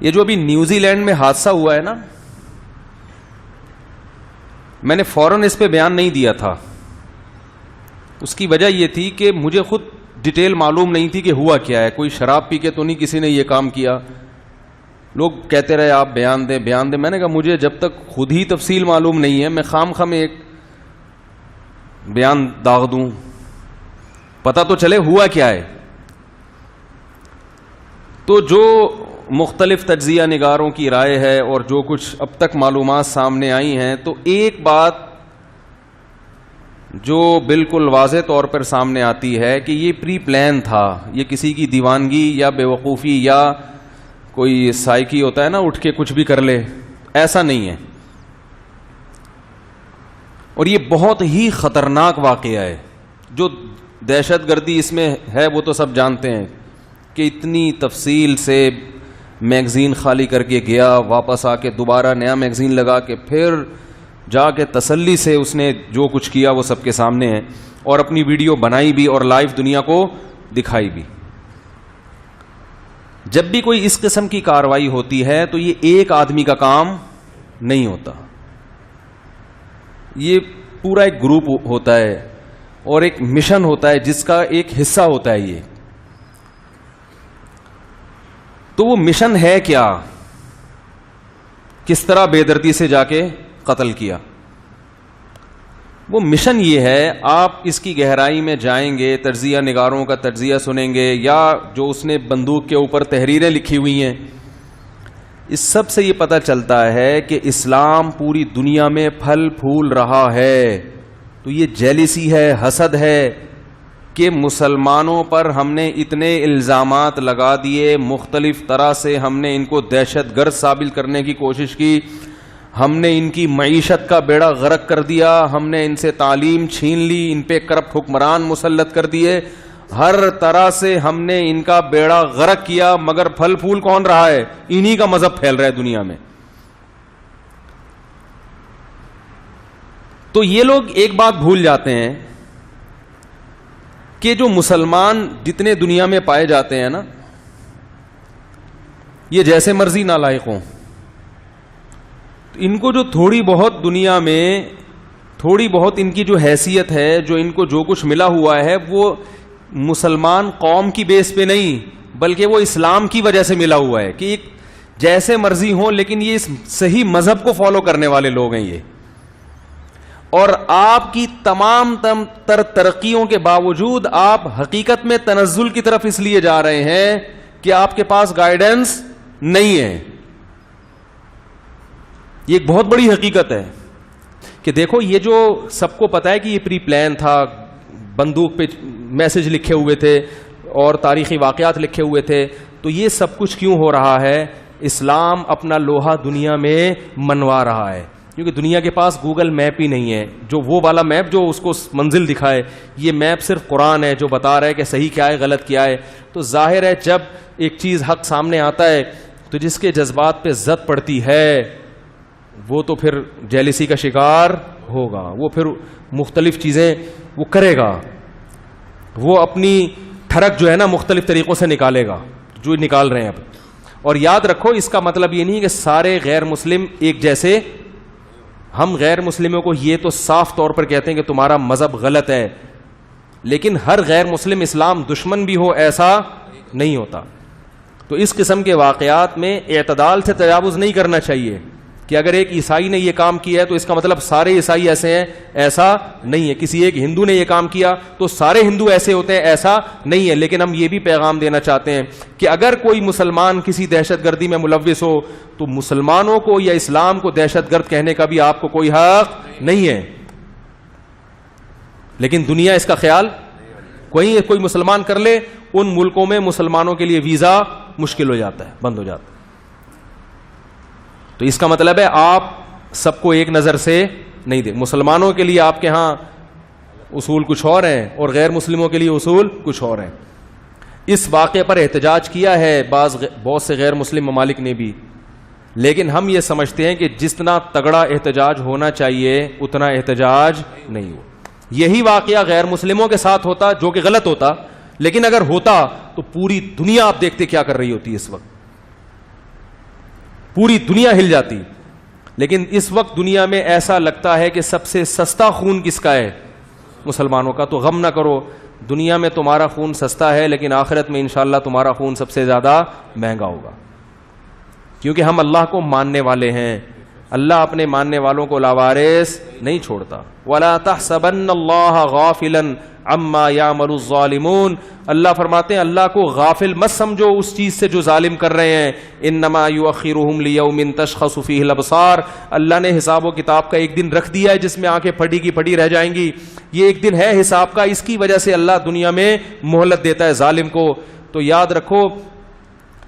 یہ جو ابھی نیوزی لینڈ میں حادثہ ہوا ہے نا، میں نے فوراً اس پہ بیان نہیں دیا تھا. اس کی وجہ یہ تھی کہ مجھے خود ڈیٹیل معلوم نہیں تھی کہ ہوا کیا ہے. کوئی شراب پی کے تو نہیں کسی نے یہ کام کیا. لوگ کہتے رہے آپ بیان دیں بیان دیں. میں نے کہا مجھے جب تک خود ہی تفصیل معلوم نہیں ہے میں خام خام ایک بیان داغ دوں، پتہ تو چلے ہوا کیا ہے. تو جو مختلف تجزیہ نگاروں کی رائے ہے اور جو کچھ اب تک معلومات سامنے آئی ہیں، تو ایک بات جو بالکل واضح طور پر سامنے آتی ہے کہ یہ پری پلان تھا. یہ کسی کی دیوانگی یا بے وقوفی یا کوئی سائیکی ہوتا ہے نا اٹھ کے کچھ بھی کر لے، ایسا نہیں ہے. اور یہ بہت ہی خطرناک واقعہ ہے. جو دہشت گردی اس میں ہے وہ تو سب جانتے ہیں کہ اتنی تفصیل سے میگزین خالی کر کے گیا، واپس آ کے دوبارہ نیا میگزین لگا کے پھر جا کے تسلی سے اس نے جو کچھ کیا وہ سب کے سامنے ہے، اور اپنی ویڈیو بنائی بھی اور لائیو دنیا کو دکھائی بھی. جب بھی کوئی اس قسم کی کارروائی ہوتی ہے تو یہ ایک آدمی کا کام نہیں ہوتا، یہ پورا ایک گروپ ہوتا ہے اور ایک مشن ہوتا ہے جس کا ایک حصہ ہوتا ہے یہ. تو وہ مشن ہے کیا؟ کس طرح بے دردی سے جا کے قتل کیا؟ وہ مشن یہ ہے، آپ اس کی گہرائی میں جائیں گے، تجزیہ نگاروں کا تجزیہ سنیں گے، یا جو اس نے بندوق کے اوپر تحریریں لکھی ہوئی ہیں، اس سب سے یہ پتہ چلتا ہے کہ اسلام پوری دنیا میں پھل پھول رہا ہے. تو یہ جیلیسی ہے، حسد ہے کہ مسلمانوں پر ہم نے اتنے الزامات لگا دیے، مختلف طرح سے ہم نے ان کو دہشت گرد ثابت کرنے کی کوشش کی، ہم نے ان کی معیشت کا بیڑا غرق کر دیا، ہم نے ان سے تعلیم چھین لی، ان پہ کرپٹ حکمران مسلط کر دیے، ہر طرح سے ہم نے ان کا بیڑا غرق کیا، مگر پھل پھول کون رہا ہے؟ انہی کا مذہب پھیل رہا ہے دنیا میں. تو یہ لوگ ایک بات بھول جاتے ہیں کہ جو مسلمان جتنے دنیا میں پائے جاتے ہیں نا، یہ جیسے مرضی نالائق ہوں. ان کو جو تھوڑی بہت دنیا میں تھوڑی بہت ان کی جو حیثیت ہے، جو ان کو جو کچھ ملا ہوا ہے، وہ مسلمان قوم کی بیس پہ نہیں بلکہ وہ اسلام کی وجہ سے ملا ہوا ہے کہ جیسے مرضی ہوں لیکن یہ اس صحیح مذہب کو فالو کرنے والے لوگ ہیں یہ. اور آپ کی تمام تر ترقیوں کے باوجود آپ حقیقت میں تنزل کی طرف اس لیے جا رہے ہیں کہ آپ کے پاس گائیڈنس نہیں ہے. یہ ایک بہت بڑی حقیقت ہے کہ دیکھو یہ جو سب کو پتا ہے کہ یہ پری پلان تھا، بندوق پہ میسج لکھے ہوئے تھے اور تاریخی واقعات لکھے ہوئے تھے، تو یہ سب کچھ کیوں ہو رہا ہے؟ اسلام اپنا لوہا دنیا میں منوا رہا ہے، کیونکہ دنیا کے پاس گوگل میپ ہی نہیں ہے جو وہ والا میپ جو اس کو منزل دکھائے. یہ میپ صرف قرآن ہے جو بتا رہا ہے کہ صحیح کیا ہے غلط کیا ہے. تو ظاہر ہے جب ایک چیز حق سامنے آتا ہے تو جس کے جذبات پہ زد پڑتی ہے وہ تو پھر جیلیسی کا شکار ہوگا، وہ پھر مختلف چیزیں وہ کرے گا، وہ اپنی ٹھڑک جو ہے نا مختلف طریقوں سے نکالے گا جو نکال رہے ہیں اب. اور یاد رکھو اس کا مطلب یہ نہیں کہ سارے غیر مسلم ایک جیسے. ہم غیر مسلموں کو یہ تو صاف طور پر کہتے ہیں کہ تمہارا مذہب غلط ہے، لیکن ہر غیر مسلم اسلام دشمن بھی ہو ایسا نہیں ہوتا. تو اس قسم کے واقعات میں اعتدال سے تجاوز نہیں کرنا چاہیے کہ اگر ایک عیسائی نے یہ کام کیا ہے تو اس کا مطلب سارے عیسائی ایسے ہیں، ایسا نہیں ہے. کسی ایک ہندو نے یہ کام کیا تو سارے ہندو ایسے ہوتے ہیں، ایسا نہیں ہے. لیکن ہم یہ بھی پیغام دینا چاہتے ہیں کہ اگر کوئی مسلمان کسی دہشت گردی میں ملوث ہو تو مسلمانوں کو یا اسلام کو دہشت گرد کہنے کا بھی آپ کو کوئی حق نہیں ہے. لیکن دنیا اس کا خیال کوئی مسلمان کر لے، ان ملکوں میں مسلمانوں کے لیے ویزا مشکل ہو جاتا ہے، بند ہو جاتا ہے. تو اس کا مطلب ہے آپ سب کو ایک نظر سے نہیں دے. مسلمانوں کے لیے آپ کے ہاں اصول کچھ اور ہیں اور غیر مسلموں کے لیے اصول کچھ اور ہیں. اس واقعے پر احتجاج کیا ہے بہت سے غیر مسلم ممالک نے بھی، لیکن ہم یہ سمجھتے ہیں کہ جتنا تگڑا احتجاج ہونا چاہیے اتنا احتجاج نہیں ہو. یہی واقعہ غیر مسلموں کے ساتھ ہوتا جو کہ غلط ہوتا، لیکن اگر ہوتا تو پوری دنیا آپ دیکھتے کیا کر رہی ہوتی اس وقت. پوری دنیا ہل جاتی. لیکن اس وقت دنیا میں ایسا لگتا ہے کہ سب سے سستا خون کس کا ہے؟ مسلمانوں کا. تو غم نہ کرو, دنیا میں تمہارا خون سستا ہے, لیکن آخرت میں انشاءاللہ تمہارا خون سب سے زیادہ مہنگا ہوگا, کیونکہ ہم اللہ کو ماننے والے ہیں. اللہ اپنے ماننے والوں کو لاوارث نہیں چھوڑتا. وَلَا تَحْسَبَنَّ اللَّهَ غَافِلًا عَمَّا يَعْمَلُ الظَّالِمُونَ, اللہ فرماتے ہیں اللہ کو غافل مت سمجھو اس چیز سے جو ظالم کر رہے ہیں. انما یؤخرہم لیوم تشخص فیہ الابصار, اللہ نے حساب و کتاب کا ایک دن رکھ دیا ہے جس میں آنکھیں پھٹی کی پھٹی رہ جائیں گی. یہ ایک دن ہے حساب کا, اس کی وجہ سے اللہ دنیا میں مہلت دیتا ہے ظالم کو. تو یاد رکھو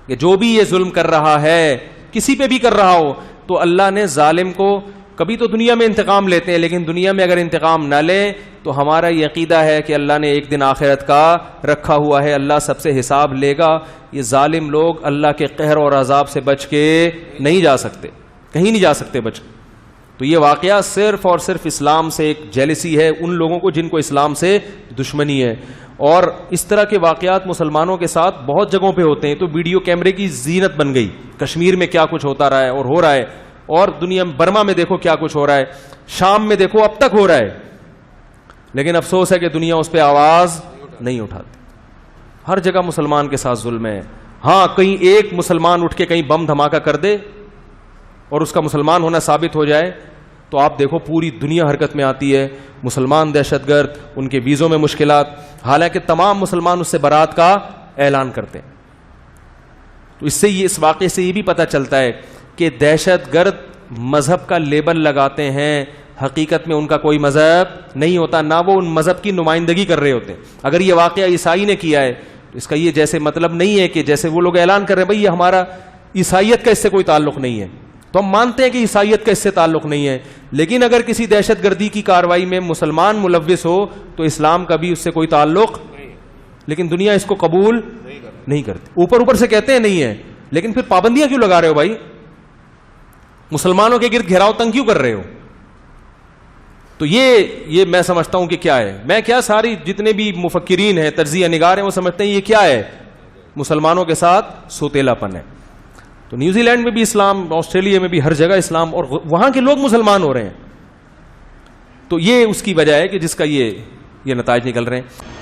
کہ جو بھی یہ ظلم کر رہا ہے, کسی پہ بھی کر رہا ہو, تو اللہ نے ظالم کو کبھی تو دنیا میں انتقام لیتے ہیں, لیکن دنیا میں اگر انتقام نہ لیں تو ہمارا یہ عقیدہ ہے کہ اللہ نے ایک دن آخرت کا رکھا ہوا ہے, اللہ سب سے حساب لے گا. یہ ظالم لوگ اللہ کے قہر اور عذاب سے بچ کے نہیں جا سکتے, کہیں نہیں جا سکتے بچ کے. تو یہ واقعہ صرف اور صرف اسلام سے ایک جیلسی ہے ان لوگوں کو جن کو اسلام سے دشمنی ہے. اور اس طرح کے واقعات مسلمانوں کے ساتھ بہت جگہوں پہ ہوتے ہیں. تو ویڈیو کیمرے کی زینت بن گئی. کشمیر میں کیا کچھ ہوتا رہا ہے اور ہو رہا ہے, اور دنیا میں برما میں دیکھو کیا کچھ ہو رہا ہے, شام میں دیکھو اب تک ہو رہا ہے, لیکن افسوس ہے کہ دنیا اس پہ آواز نہیں اٹھاتی. ہر جگہ مسلمان کے ساتھ ظلم ہے. ہاں کہیں ایک مسلمان اٹھ کے کہیں بم دھماکہ کر دے اور اس کا مسلمان ہونا ثابت ہو جائے تو آپ دیکھو پوری دنیا حرکت میں آتی ہے. مسلمان دہشت گرد, ان کے ویزوں میں مشکلات, حالانکہ تمام مسلمان اس سے برات کا اعلان کرتے ہیں. تو اس واقعے سے یہ بھی پتہ چلتا ہے کہ دہشت گرد مذہب کا لیبل لگاتے ہیں, حقیقت میں ان کا کوئی مذہب نہیں ہوتا, نہ وہ ان مذہب کی نمائندگی کر رہے ہوتے. اگر یہ واقعہ عیسائی نے کیا ہے تو اس کا یہ جیسے مطلب نہیں ہے کہ جیسے وہ لوگ اعلان کر رہے ہیں بھائی یہ ہمارا عیسائیت کا اس سے کوئی تعلق نہیں ہے, تو ہم مانتے ہیں کہ عیسائیت کا اس سے تعلق نہیں ہے, لیکن اگر کسی دہشت گردی کی کارروائی میں مسلمان ملوث ہو تو اسلام کا بھی اس سے کوئی تعلق, لیکن دنیا اس کو قبول نہیں کرتی. اوپر سے کہتے ہیں نہیں ہے, لیکن پھر پابندیاں کیوں لگا رہے ہو بھائی؟ مسلمانوں کے گرد گھیراؤ تنگ کیوں کر رہے ہو؟ تو یہ میں سمجھتا ہوں کہ کیا ہے, میں کیا ساری جتنے بھی مفکرین ہیں, تجزیہ نگار ہیں, وہ سمجھتے ہیں یہ کیا ہے, مسلمانوں کے ساتھ سوتیلا پن ہے. تو نیوزی لینڈ میں بھی اسلام, آسٹریلیا میں بھی, ہر جگہ اسلام, اور وہاں کے لوگ مسلمان ہو رہے ہیں. تو یہ اس کی وجہ ہے کہ جس کا یہ نتائج نکل رہے ہیں.